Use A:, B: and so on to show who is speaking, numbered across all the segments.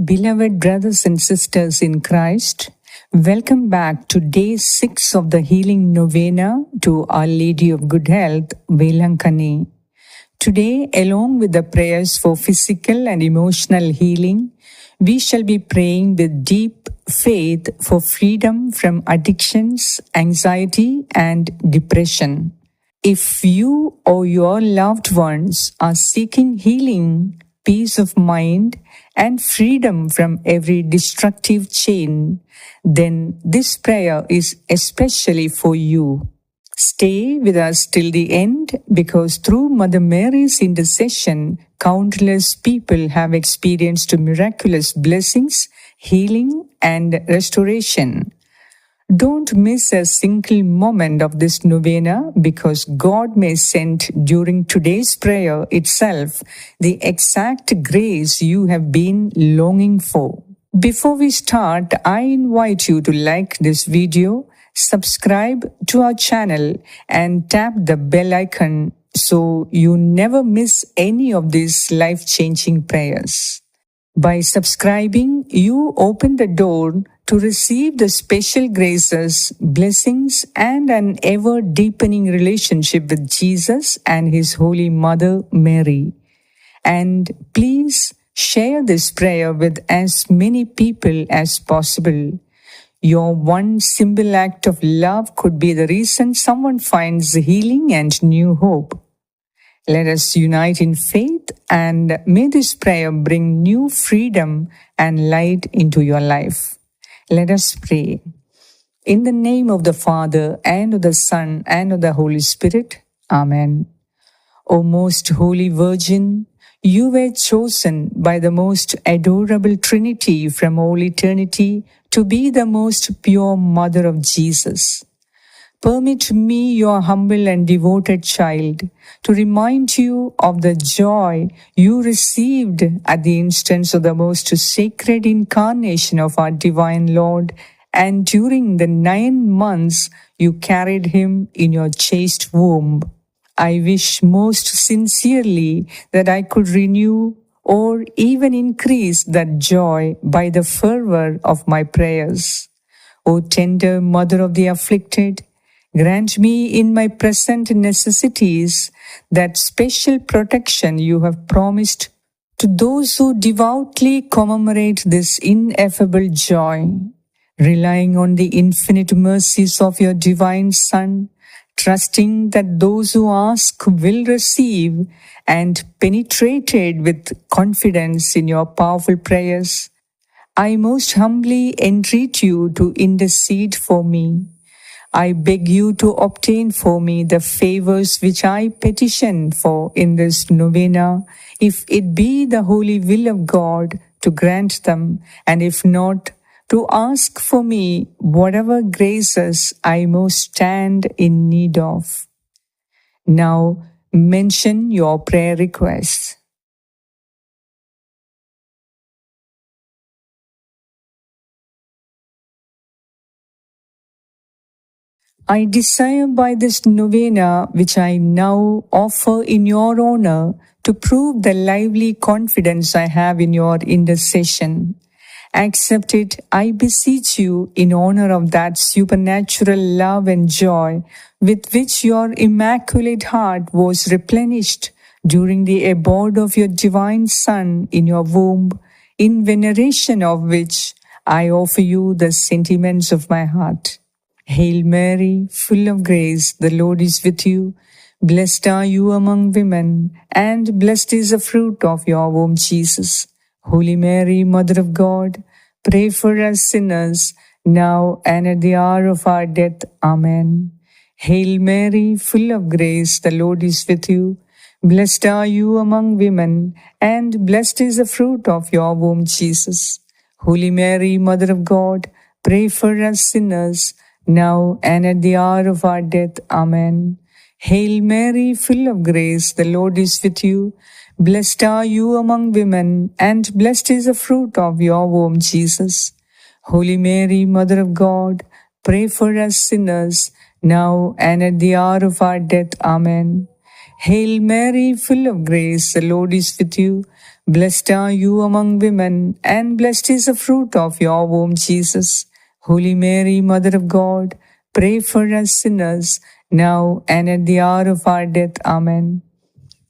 A: Beloved brothers and sisters in Christ, welcome back to day 6 of the healing novena to Our Lady of Good Health, Velankani. Today, along with the prayers for physical and emotional healing, we shall be praying with deep faith for freedom from addictions, anxiety, and depression. If you or your loved ones are seeking healing, peace of mind, and freedom from every destructive chain, then this prayer is especially for you. Stay with us till the end because through Mother Mary's intercession, countless people have experienced miraculous blessings, healing, and restoration. Don't miss a single moment of this novena because God may send during today's prayer itself the exact grace you have been longing for. Before we start, I invite you to like this video, subscribe to our channel, and tap the bell icon so you never miss any of these life-changing prayers. By subscribing, you open the door to receive the special graces, blessings, and an ever-deepening relationship with Jesus and His Holy Mother, Mary. And please share this prayer with as many people as possible. Your one simple act of love could be the reason someone finds healing and new hope. Let us unite in faith and may this prayer bring new freedom and light into your life. Let us pray. In the name of the Father, and of the Son, and of the Holy Spirit. Amen. O most holy Virgin, you were chosen by the most adorable Trinity from all eternity to be the most pure Mother of Jesus. Permit me, your humble and devoted child, to remind you of the joy you received at the instance of the most sacred incarnation of our divine Lord, and during the 9 months you carried him in your chaste womb. I wish most sincerely that I could renew or even increase that joy by the fervor of my prayers. O tender Mother of the afflicted, grant me in my present necessities that special protection you have promised to those who devoutly commemorate this ineffable joy. Relying on the infinite mercies of your divine Son, trusting that those who ask will receive, and penetrated with confidence in your powerful prayers, I most humbly entreat you to intercede for me. I beg you to obtain for me the favors which I petition for in this novena, if it be the holy will of God to grant them, and if not, to ask for me whatever graces I most stand in need of. Now mention your prayer requests. I desire by this novena, which I now offer in your honor, to prove the lively confidence I have in your intercession. Accept it, I beseech you, in honor of that supernatural love and joy with which your immaculate heart was replenished during the abode of your divine Son in your womb, in veneration of which I offer you the sentiments of my heart. Hail Mary, full of grace, the Lord is with you. Blessed are you among women, and blessed is the fruit of your womb, Jesus. Holy Mary, Mother of God, pray for us sinners, now and at the hour of our death. Amen. Hail Mary, full of grace, the Lord is with you. Blessed are you among women, and blessed is the fruit of your womb, Jesus. Holy Mary, Mother of God, pray for us sinners, now and at the hour of our death. Amen. Hail Mary, full of grace, the Lord is with you. Blessed are you among women, and blessed is the fruit of your womb, Jesus. Holy Mary, Mother of God, pray for us sinners, now and at the hour of our death. Amen. Hail Mary, full of grace, the Lord is with you. Blessed are you among women, and blessed is the fruit of your womb, Jesus. Holy Mary, Mother of God, pray for us sinners, now and at the hour of our death. Amen.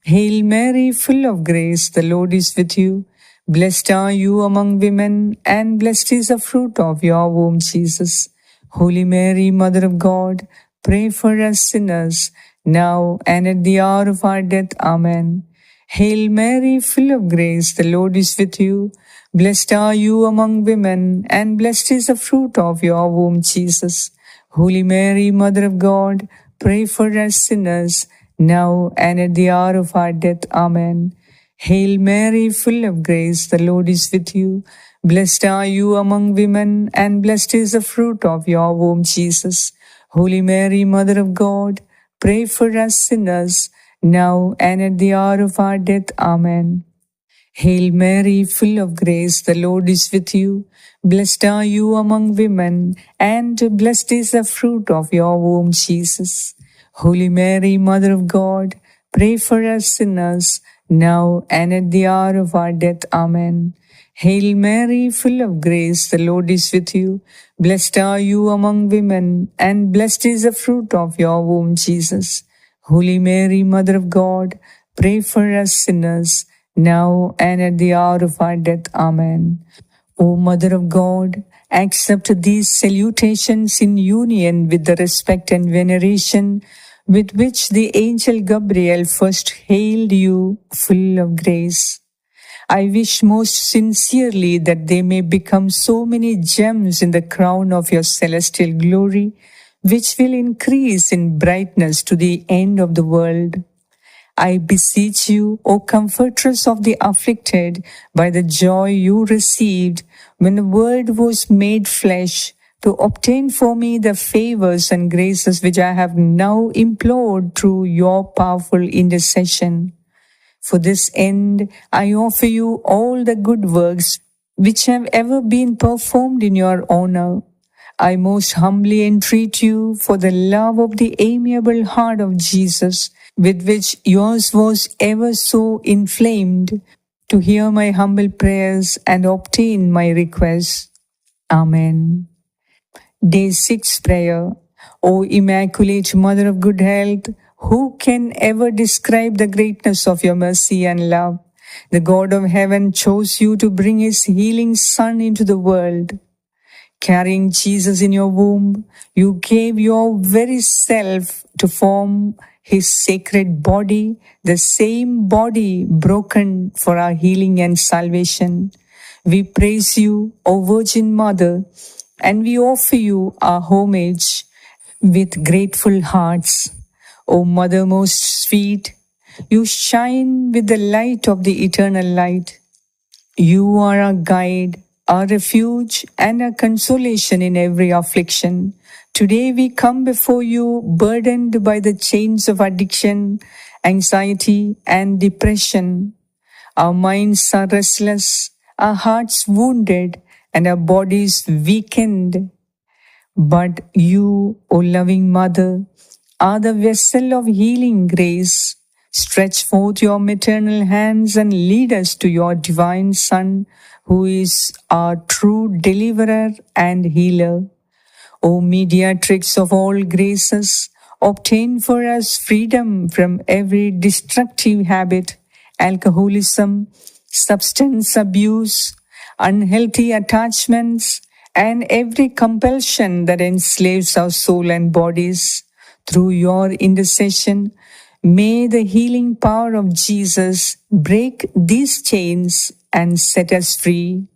A: Hail Mary, full of grace, the Lord is with you. Blessed are you among women, and blessed is the fruit of your womb, Jesus. Holy Mary, Mother of God, pray for us sinners, now and at the hour of our death. Amen. Hail Mary, full of grace, the Lord is with you. Blessed are you among women, and blessed is the fruit of your womb, Jesus. Holy Mary, Mother of God, pray for us sinners, now and at the hour of our death. Amen. Hail Mary, full of grace, the Lord is with you. Blessed are you among women, and blessed is the fruit of your womb, Jesus. Holy Mary, Mother of God, pray for us sinners, now and at the hour of our death. Amen. Hail Mary, full of grace, the Lord is with you. Blessed are you among women, and blessed is the fruit of your womb, Jesus. Holy Mary, Mother of God, pray for us sinners, now and at the hour of our death. Amen. Hail Mary, full of grace, the Lord is with you. Blessed are you among women, and blessed is the fruit of your womb, Jesus. Holy Mary, Mother of God, pray for us sinners, now and at the hour of our death. Amen. O Mother of God, accept these salutations in union with the respect and veneration with which the angel Gabriel first hailed you, full of grace. I wish most sincerely that they may become so many gems in the crown of your celestial glory, which will increase in brightness to the end of the world. I beseech you, O comfortress of the afflicted, by the joy you received when the Word was made flesh, to obtain for me the favors and graces which I have now implored through your powerful intercession. For this end, I offer you all the good works which have ever been performed in your honor. I most humbly entreat you for the love of the amiable heart of Jesus, with which yours was ever so inflamed, to hear my humble prayers and obtain my requests. Amen. Day 6 Prayer. O Immaculate Mother of Good Health, who can ever describe the greatness of your mercy and love? The God of heaven chose you to bring his healing Son into the world. Carrying Jesus in your womb, you gave your very self to form his sacred body, the same body broken for our healing and salvation. We praise you, O Virgin Mother, and we offer you our homage with grateful hearts. O Mother most sweet, you shine with the light of the eternal light. You are our guide, our refuge, and our consolation in every affliction. Today we come before you burdened by the chains of addiction, anxiety, and depression. Our minds are restless, our hearts wounded, and our bodies weakened. But you, O loving Mother, are the vessel of healing grace. Stretch forth your maternal hands and lead us to your divine Son, who is our true deliverer and healer. O mediatrix of all graces, obtain for us freedom from every destructive habit, alcoholism, substance abuse, unhealthy attachments, and every compulsion that enslaves our soul and bodies. Through your intercession, may the healing power of Jesus break these chains and set us free.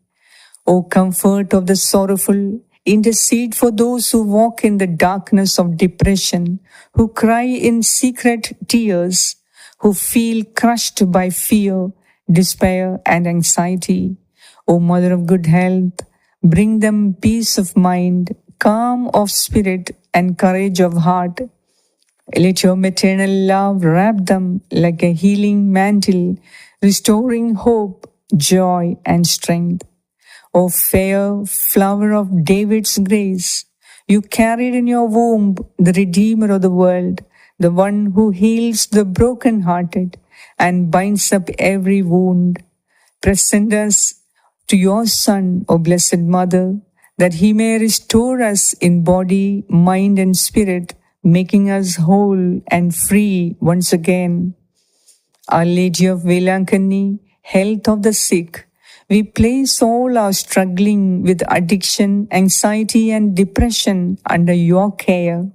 A: O comfort of the sorrowful, intercede for those who walk in the darkness of depression, who cry in secret tears, who feel crushed by fear, despair, and anxiety. O Mother of Good Health, bring them peace of mind, calm of spirit, and courage of heart. Let your maternal love wrap them like a healing mantle, restoring hope, joy, and strength. O fair flower of David's grace, you carried in your womb the Redeemer of the world, the one who heals the brokenhearted and binds up every wound. Present us to your Son, O Blessed Mother, that he may restore us in body, mind, and spirit, making us whole and free once again. Our Lady of Velankani, health of the sick, we place all our struggling with addiction, anxiety, and depression under your care.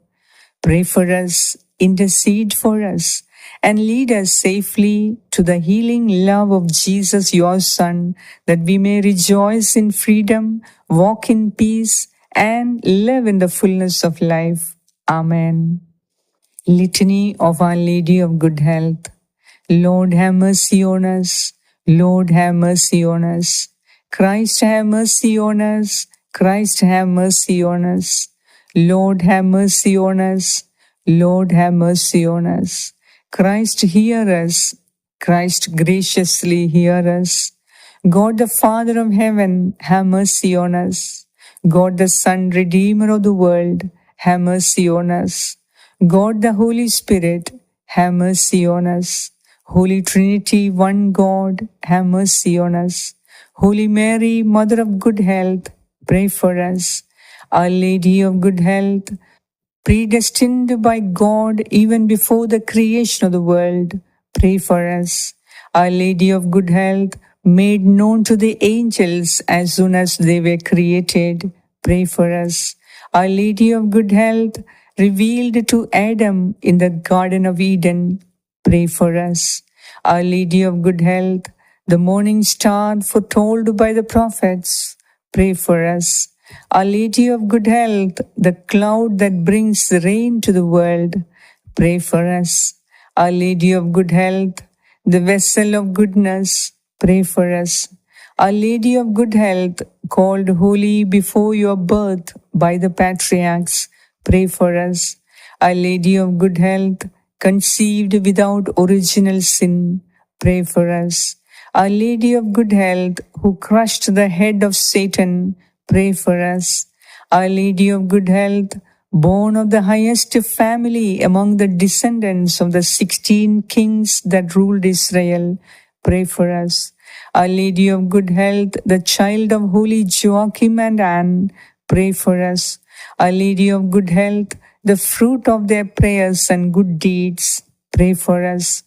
A: Pray for us, intercede for us, and lead us safely to the healing love of Jesus, your Son, that we may rejoice in freedom, walk in peace, and live in the fullness of life. Amen. Litany of Our Lady of Good Health. Lord, have mercy on us. Lord, have mercy on us. Christ, have mercy on us. Christ, have mercy on us. Lord, have mercy on us. Lord, have mercy on us. Christ, hear us. Christ, graciously hear us. God the Father of heaven, have mercy on us. God the Son, Redeemer of the world, have mercy on us. God the Holy Spirit, have mercy on us. Holy Trinity, one God, have mercy on us. Holy Mary, Mother of Good Health, pray for us. Our Lady of Good Health, predestined by God even before the creation of the world, pray for us. Our Lady of Good Health, made known to the angels as soon as they were created, pray for us. Our Lady of Good Health, revealed to Adam in the Garden of Eden, pray for us. Our Lady of Good Health, the morning star foretold by the prophets, pray for us. Our Lady of Good Health, the cloud that brings rain to the world, pray for us. Our Lady of Good Health, the vessel of goodness, pray for us. Our Lady of Good Health, called holy before your birth by the patriarchs, pray for us. Our Lady of Good Health, conceived without original sin, pray for us. Our Lady of Good Health, who crushed the head of Satan, pray for us. Our Lady of Good Health, born of the highest family among the descendants of the 16 kings that ruled Israel, pray for us. Our Lady of Good Health, the child of holy Joachim and Anne, pray for us. Our Lady of Good Health, the fruit of their prayers and good deeds, pray for us.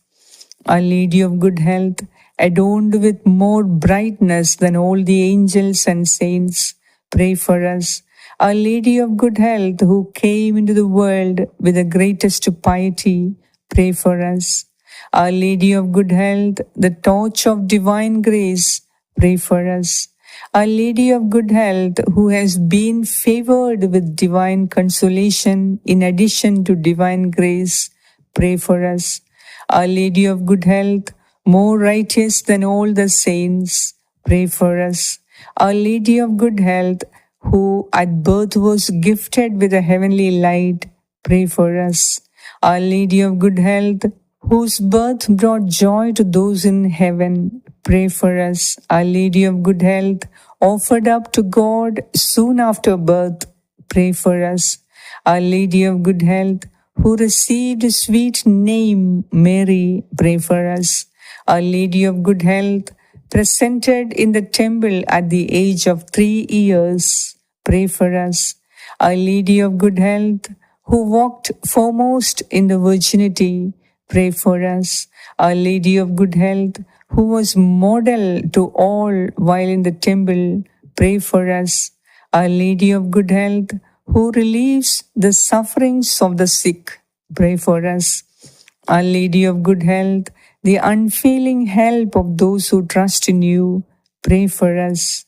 A: Our Lady of Good Health, adorned with more brightness than all the angels and saints, pray for us. Our Lady of Good Health, who came into the world with the greatest piety, pray for us. Our Lady of Good Health, the torch of divine grace, pray for us. Our Lady of Good Health, who has been favored with divine consolation in addition to divine grace, pray for us. Our Lady of Good Health, more righteous than all the saints, pray for us. Our Lady of Good Health, who at birth was gifted with a heavenly light, pray for us. Our Lady of Good Health, whose birth brought joy to those in heaven, pray for us. Our Lady of Good Health, offered up to God soon after birth, pray for us. Our Lady of Good Health, who received a sweet name, Mary, pray for us. Our Lady of Good Health, presented in the temple at the age of 3 years, pray for us. Our Lady of Good Health, who walked foremost in the virginity, pray for us. Our Lady of Good Health, who was model to all while in the temple, pray for us. Our Lady of Good Health, who relieves the sufferings of the sick, pray for us. Our Lady of Good Health, the unfailing help of those who trust in you, pray for us.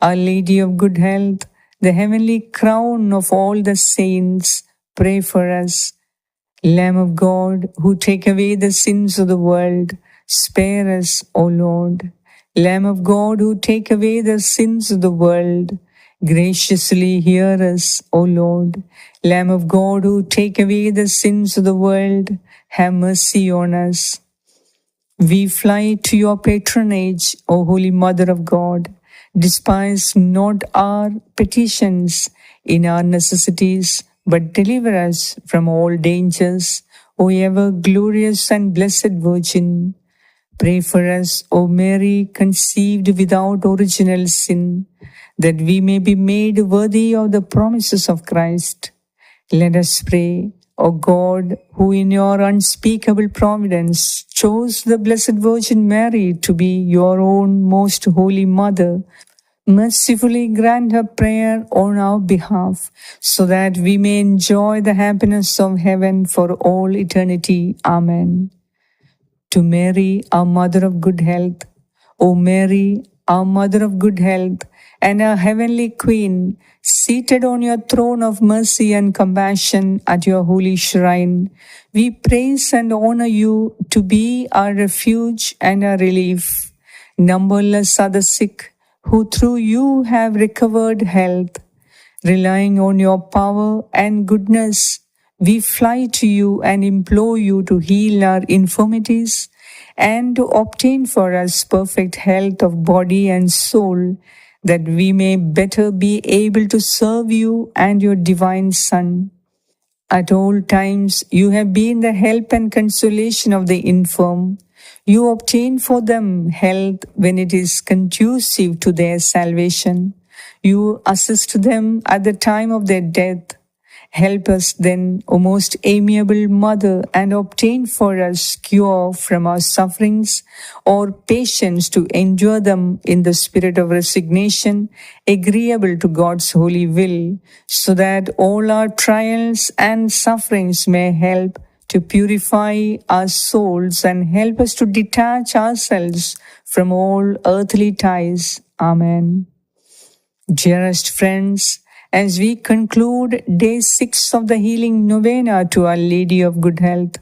A: Our Lady of Good Health, the heavenly crown of all the saints, pray for us. Lamb of God, who take away the sins of the world, spare us, O Lord. Lamb of God, who take away the sins of the world, graciously hear us, O Lord. Lamb of God, who take away the sins of the world, have mercy on us. We fly to your patronage, O Holy Mother of God. Despise not our petitions in our necessities, but deliver us from all dangers, O ever glorious and blessed Virgin. Pray for us, O Mary, conceived without original sin, that we may be made worthy of the promises of Christ. Let us pray. O God, who in your unspeakable providence chose the Blessed Virgin Mary to be your own most holy mother, mercifully grant her prayer on our behalf, so that we may enjoy the happiness of heaven for all eternity. Amen. To Mary, our Mother of Good Health, O Mary, our Mother of Good Health, and our Heavenly Queen, seated on your throne of mercy and compassion at your holy shrine, we praise and honor you to be our refuge and our relief. Numberless are the sick who through you have recovered health. Relying on your power and goodness, we fly to you and implore you to heal our infirmities and to obtain for us perfect health of body and soul, that we may better be able to serve you and your divine Son. At all times you have been the help and consolation of the infirm. You obtain for them health when it is conducive to their salvation. You assist them at the time of their death. Help us then, O most amiable Mother, and obtain for us cure from our sufferings, or patience to endure them in the spirit of resignation, agreeable to God's holy will, so that all our trials and sufferings may help to purify our souls and help us to detach ourselves from all earthly ties. Amen. Dearest friends, as we conclude day 6 of the healing novena to Our Lady of Good Health,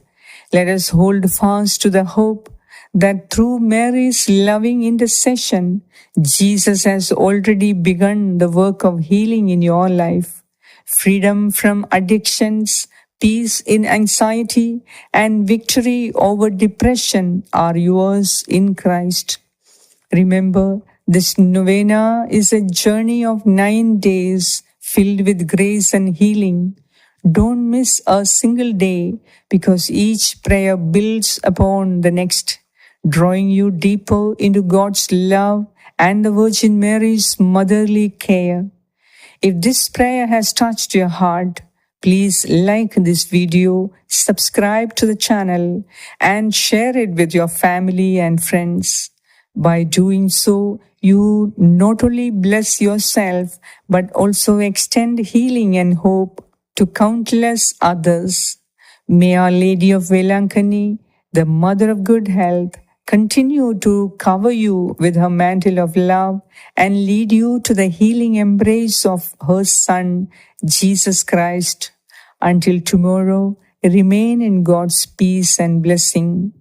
A: let us hold fast to the hope that through Mary's loving intercession, Jesus has already begun the work of healing in your life. Freedom from addictions, peace in anxiety, and victory over depression are yours in Christ. Remember, this novena is a journey of 9 days filled with grace and healing. Don't miss a single day, because each prayer builds upon the next, drawing you deeper into God's love and the Virgin Mary's motherly care. If this prayer has touched your heart, please like this video, subscribe to the channel, and share it with your family and friends. By doing so, you not only bless yourself, but also extend healing and hope to countless others. May Our Lady of Velankani, the Mother of Good Health, continue to cover you with her mantle of love and lead you to the healing embrace of her Son, Jesus Christ. Until tomorrow, remain in God's peace and blessing.